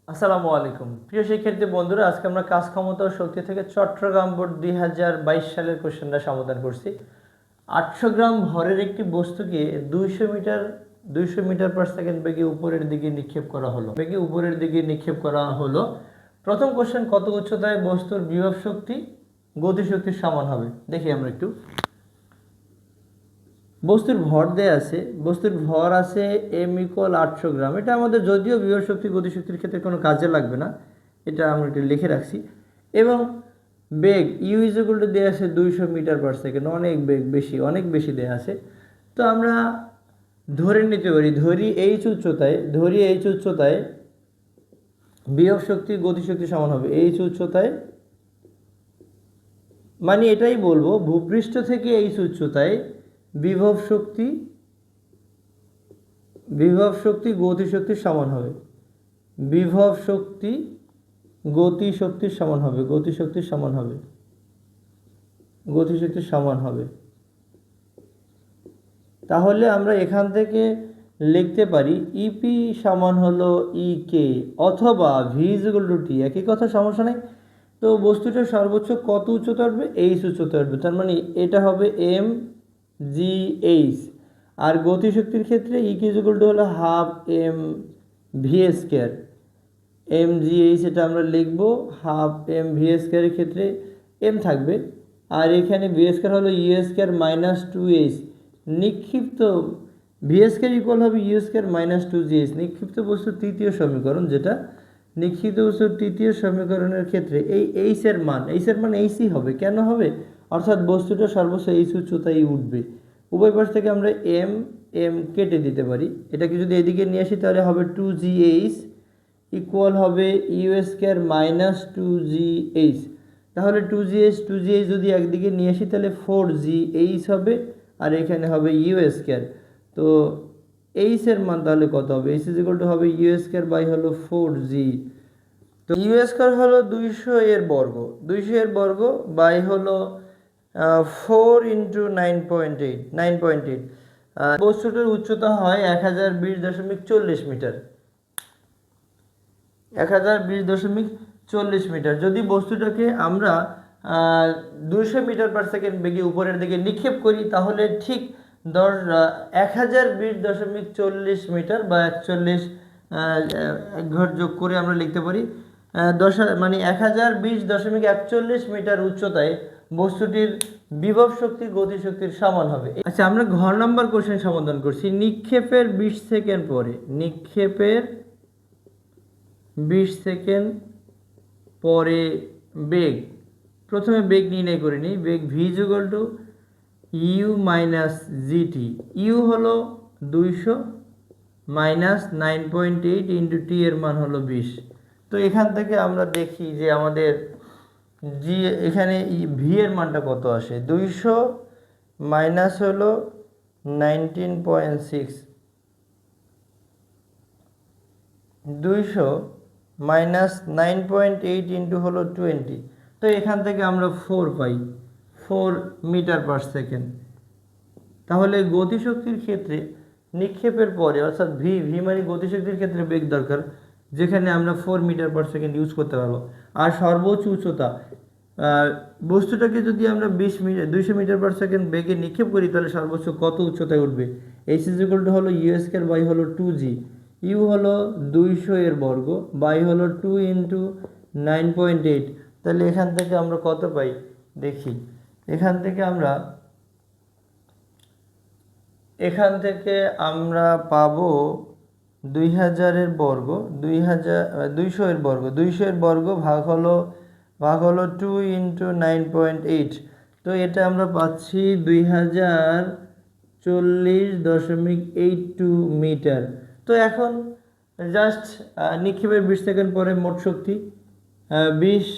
আসসালামু আলাইকুম প্রিয় শিক্ষার্থী বন্ধুরা, আজকে আমরা কাজ ক্ষমতা ও শক্তি থেকে চট্টগ্রাম বোর্ড 2022 সালের কোশ্চেনটা সমাধান করছি। 800 গ্রাম ভরের একটি বস্তুকে 200 মিটার পার সেকেন্ড বেগে উপরের দিকে নিক্ষেপ করা হলো। প্রথম কোশ্চেন, কত উচ্চতায় বস্তুর বিভব শক্তি গতিশক্তির সমান হবে? দেখি আমরা একটু। বস্তুর ভর দেয়া আছে, বস্তুর ভর আছে m = 800 গ্রাম। এটা আমাদের যদিও বিভব শক্তি গতিশক্তির ক্ষেত্রে কোনো কাজে লাগবে না, এটা আমরা একটু লিখে রাখছি। এবং বেগ u = দেয়া আছে 200 মিটার পার সেকেন্ড, অনেক বেশি দেয়া আছে। তো আমরা ধরে নিতে পারি, ধরি h উচ্চতায় বিভব শক্তি গতিশক্তি সমান হবে। h উচ্চতায় মানে এটাই বলবো, ভূপৃষ্ঠ থেকে h উচ্চতায় বিভব শক্তি গতিশক্তির সমান হবে। বিভব শক্তি গতিশক্তির সমান হবে। তাহলে আমরা এখান থেকে লিখতে পারি ইপি সমান হলো ইকে অথবা ভি = টি। একই কথা, সমস্যা নেই। তো বস্তুটা সর্বোচ্চ কত উচ্চতা আসবে? এইচ উচ্চতা আসবে। তার মানে এটা হবে এম জি এইচ। আর গতিশক্তির ক্ষেত্রে ইকে হলো half M V square. M G H এটা আমরা লিখব হাফ এম ভি স্কোয়ারের ক্ষেত্রে এম থাকবে, আর এখানে ভি স্কোয়ার হলো ইউ স্কোয়ার মাইনাস 2h। নিক্ষিপ্ত ভি স্কোয়ার ইকুয়াল হবে ইউ স্কোয়ার মাইনাস 2gh। নিক্ষিপ্ত বস্তুর তৃতীয় সমীকরণ, যেটা নিক্ষিপ্ত বস্তুর তৃতীয় সমীকরণের ক্ষেত্রে এই এইচের মান এইচই হবে। কেন হবে? অর্থাৎ বস্তুটা সর্বোচ্চ এইচ উচ্চতায় উঠবে। উভয় পাশ থেকে আমরা এম এম কেটে দিতে পারি। এটাকে যদি এদিকে নিয়ে আসি তাহলে হবে 2gh ইকুয়াল হবে ইউ স্কোয়ার মাইনাস 2gh। তাহলে 2gh যদি একদিকে নিয়ে আসি তাহলে 4gh হবে, আর এখানে হবে ইউ স্কোয়ার। তো এইচ এর মান তাহলে কত হবে? এইচ হবে ইউ স্কোয়ার বাই হলো 4g। তো ইউ স্কোয়ার হলো 200 এর বর্গ বাই হলো 4 × 9.8। বস্তুটার উচ্চতা হয় 1020.40 মিটার। 1020.40 মিটার। যদি বস্তুটাকে আমরা 200 মিটার পার সেকেন্ড বেগে উপরের দিকে নিক্ষেপ করি, তাহলে ঠিক 1020.40 মিটার বা 41 ঘর যোগ করে আমরা লিখতে পারি 1020.41 মিটার উচ্চতায় বস্তুটির বিভব শক্তি গতিশক্তির সমান হবে। আচ্ছা, আমরা ঘর নাম্বার কোশ্চেন সমাধান করছি। নিক্ষেপের 20 সেকেন্ড পরে বেগ, প্রথমে বেগ নির্ণয় করে নিই। বেগ V = U minus g t. U হলো 200 মাইনাস 9.8 ইন্টু টি এর মান হলো 20। তো এখান থেকে আমরা দেখি যে আমাদের জি এখানে ভি এর মানটা কত আসে। 200 মাইনাস হলো 19.6, 200 মাইনাস 9.8 ইন্টু হলো 20। তো এখান থেকে আমরা 4 পাই, 4 মিটার পার সেকেন্ড। তাহলে গতিশক্তির ক্ষেত্রে নিক্ষেপের পরে অর্থাৎ ভি মানে গতিশক্তির ক্ষেত্রে বেগ দরকার, যেখানে আমরা 4 মিটার পার সেকেন্ড ইউজ করতে পারবো। আর সর্বোচ্চ উচ্চতা, বস্তুটাকে যদি আমরা 200 মিটার পার সেকেন্ড বেগে নিক্ষেপ করি তাহলে সর্বোচ্চ কত উচ্চতায় উঠবে? এইচ হলো ইউ স্কোয়ার বাই হলো 2g। ইউ হলো 200 এর বর্গ বাই হলো 2 × 9.8। তাহলে এখান থেকে আমরা কত পাই দেখি। এখান থেকে আমরা পাবো 2000 এর বর্গ, 200 এর বর্গ ভাগ হলো 2 × 9.8। তো এটা আমরা পাচ্ছি 2040.82 মিটার। তো এখন জাস্ট নিক্ষেপের 20 সেকেন্ড পরে মোট শক্তি, 20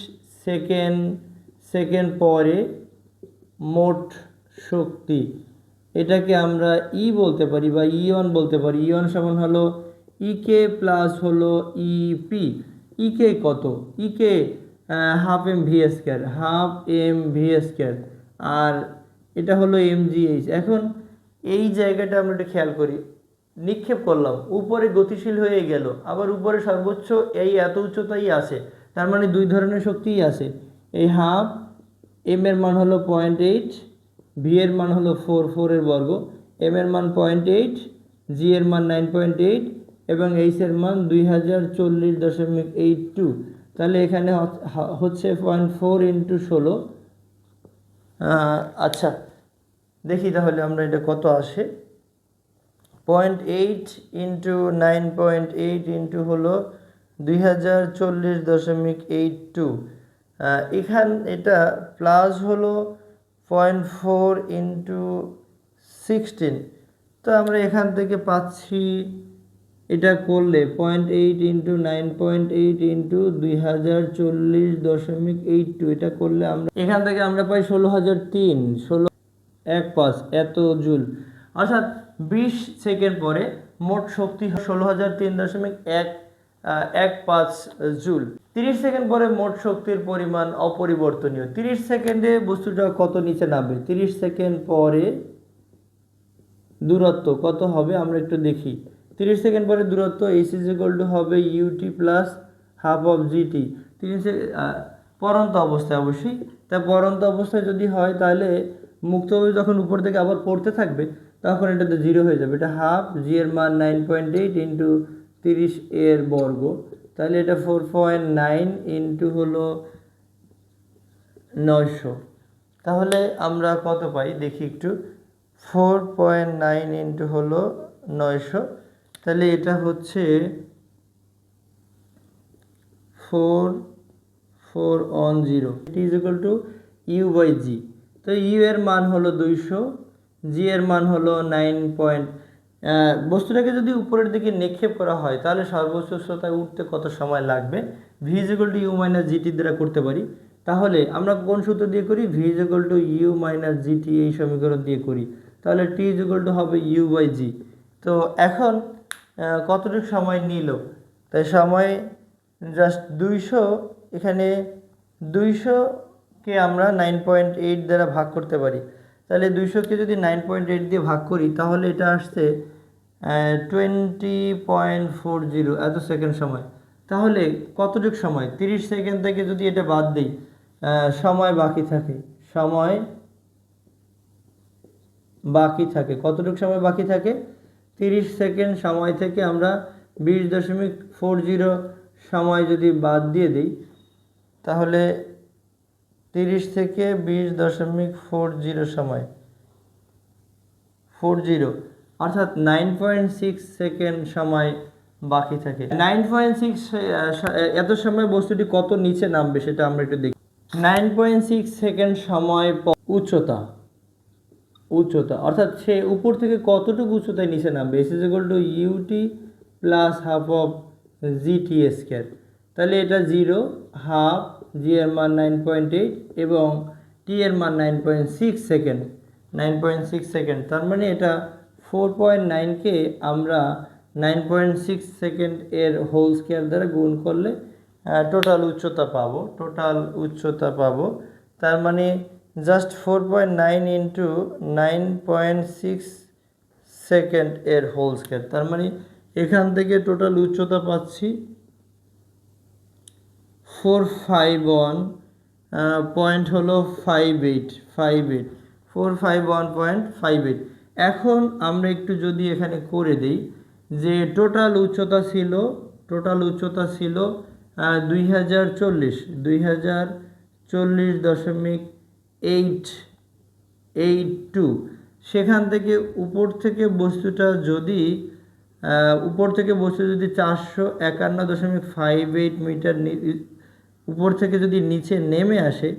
সেকেন্ড পরে মোট শক্তি, এটাকে আমরা ই বলতে পারি বা ইওয়ান বলতে পারি। ইওয়ান সমান হলো ইকে প্লাস হলো ইপি। ইকে কত? ইকে হাফ এম ভি স্কোয়ার, আর এটা হলো এমজিএইচ। এখন এই জায়গাটা আমরা একটু খেয়াল করি। নিক্ষেপ করলাম, উপরে গতিশীল হয়ে গেল, আবার উপরে সর্বোচ্চ এই এত উচ্চতাই আছে, তার মানে দুই ধরনের শক্তিই আছে। এই হাফ, এম এর মান হলো 0.8, ভি এর মান হলো 4 এর বর্গ, এম এর মান 0.8, জি এর মান 9.8 এবং এইচ এর মান 2040.82। তাহলে এখানে হচ্ছে 0.4 ইন্টু 16। আচ্ছা দেখি তাহলে আমরা এটা কত আসে। 0.8 ইন্টু 9.8 ইন্টু হলো 2040.82। এটা প্লাস হলো 0.4 ইন্টু 16। তো আমরা এখান থেকে পাচ্ছি, এটা করলে 0.8 ইন্টু 9.8 ইন্টু 2040.82, এটা করলে আমরা এখান থেকে আমরা পাই 16,003 এত জুল। অর্থাৎ 20 সেকেন্ড পরে মোট শক্তি 16,003.115 জুল। 30 সেকেন্ড পরে মোট শক্তির পরিমাণ অপরিবর্তনীয়। 30 সেকেন্ডে বস্তুটা কত নিচে নামবে, 30 সেকেন্ড পরে দূরত্ব কত হবে আমরা একটু দেখি। 30 সেকেন্ড পরে দূরত্ব এইচ ইজ ইকুয়াল টু হবে U T plus half of G T. 30 পরন্ত অবস্থায় অবশ্যই, তা পরন্ত অবস্থায় যদি হয় তাহলে মুক্তভাবে যখন উপর থেকে আবার পড়তে থাকবে তখন এটাতে 0 হয়ে যাবে। এটা হাফ, জি এর মান 9.8 ইন্টু 30 এর বর্গ, তাহলে এটা 4.9 ইন্টু হলো 900। তাহলে আমরা কত পাই দেখি একটু। 4.9 ইন্টু হলো 900, তাহলে এটা হচ্ছে 4410। T is equal to U by G. তো ইউ এর মান হলো 200, জি এর মান হলো 9 বস্তুটাকে যদি উপরের দিকে নিক্ষেপ করা হয় তাহলে সর্বোচ্চ উচ্চতায় উঠতে কত সময় লাগবে, V is equal to U minus G T দ্বারা করতে পারি। তাহলে আমরা কোন সূত্র দিয়ে করি, V is equal to U minus G T, এই সমীকরণ দিয়ে করি। তাহলে টি ইজ ইকুয়াল টু হবে ইউ বাই জি। তো এখন কতটুকু সময় নিল, তাই সময় জাস্ট 200, এখানে 200কে আমরা 9.8 দ্বারা ভাগ করতে পারি। তাহলে 200কে যদি 9.8 দিয়ে ভাগ করি তাহলে এটা আসছে 20.40 এত সেকেন্ড সময়। তাহলে কতটুকু সময়, 30 সেকেন্ড থেকে যদি এটা বাদ দিই, সময় বাকি থাকে কতটুকু সময় বাকি থাকে, 30 সেকেন্ড সময় থেকে আমরা 20.40 সময় যদি বাদ দিয়ে দিই তাহলে 30 থেকে 20.40 সময় 40, অর্থাৎ 9.6 সেকেন্ড সময় বাকি থাকে। 9.6 এত সময় বস্তুটি কত নিচে নামবে সেটা আমরা একটু দেখি। 9.6 সেকেন্ড সময় উচ্চতা অর্থাৎ সে উপর থেকে কতটুকু উচ্চতায় নিচে নামবে, S is equal to U T plus half of G T square. তাহলে এটা 0, হাফ, জি এর মান 9.8 এবং টি এর মান 9.6 সেকেন্ড। তার মানে এটা 4.9কে আমরা 9.6 সেকেন্ড এর হোল স্কয়ার দ্বারা গুণ করলে টোটাল উচ্চতা পাবো। তার মানে জাস্ট 4.9 ইন্টু 9.6 সেকেন্ড এর হোল স্কয়ার। তার মানে এখান থেকে টোটাল উচ্চতা পাচ্ছি 451 পয়েন্ট হলো 451.58। এখন আমরা একটু যদি এখানে করে দিই যে টোটাল উচ্চতা ছিল 2040.882। সেখান থেকে উপর থেকে বস্তুটা যদি 451.58 মিটার উপর থেকে যদি নিচে নেমে আসে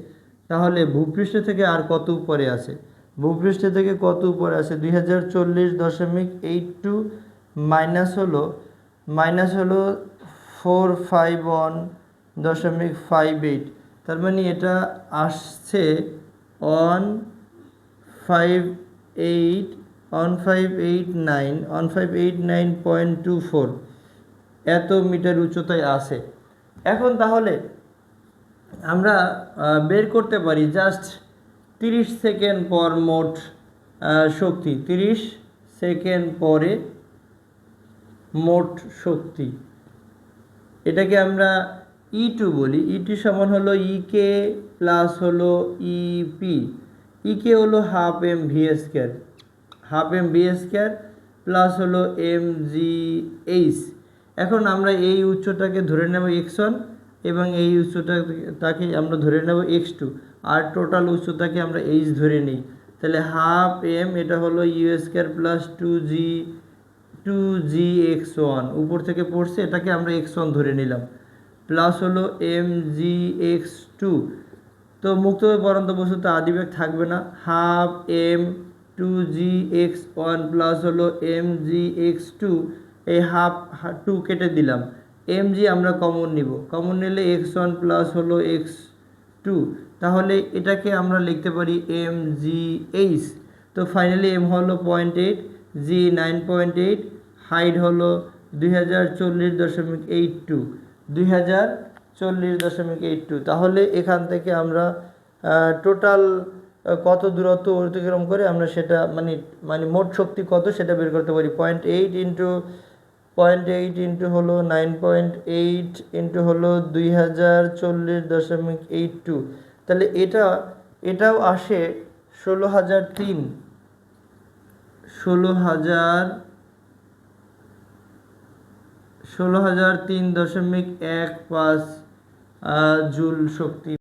তাহলে ভূপৃষ্ঠ থেকে আর কত উপরে আছে, 2040.82 মাইনাস হলো 451.58। তার মানে এটা আসছে 1589.24 এত মিটার উচ্চতায় আছে। এখন তাহলে আমরা বের করতে পারি জাস্ট 30 সেকেন্ড পর মোট শক্তি। 30 সেকেন্ড পরে মোট শক্তি। এটাকে আমরা E2 বলি। E2 সমান হলো ইকে প্লাস হলো ইপি। ইকে হলো half M V square, half M V square plus হলো এম জি এইচ। এখন আমরা এই উচ্চটাকে ধরে নেব x1 এবং এই উচ্চটাকে আমরা ধরে নেব x2, আর টোটাল উচ্চতাকে আমরা h ধরে নিই। তাহলে হাফ এম এটা হলো U square plus two G X one, উপর থেকে পড়ছে, এটাকে আমরা x1 ধরে নিলাম, প্লাস হলো এম জি এক্স টু। তো মুক্তভাবে পড়ন্ত বস্তুতে আদিবেগ থাকবে না, half M two G X one plus হলো এম জি এক্স টু, এই হাফ টু কেটে দিলাম, এম জি আমরা কমন নিব, কমন নিলে এক্স ওয়ান প্লাস হলো এক্স টু, তাহলে এটাকে আমরা লিখতে পারি এম জি এইচ। তো ফাইনালি এম হলো 0.8, জি 9.8, হাইট হলো 2040.82, 2040.82। তাহলে এখান থেকে আমরা টোটাল কত দূরত্ব অতিক্রম করে আমরা সেটা মানে মোট শক্তি কত সেটা বের করতে পারি। 0.8 ইন্টু হলো 9.8 ইন্টু হলো 2040.82, তাহলে এটাও আসে 16,003.15 জুল শক্তি।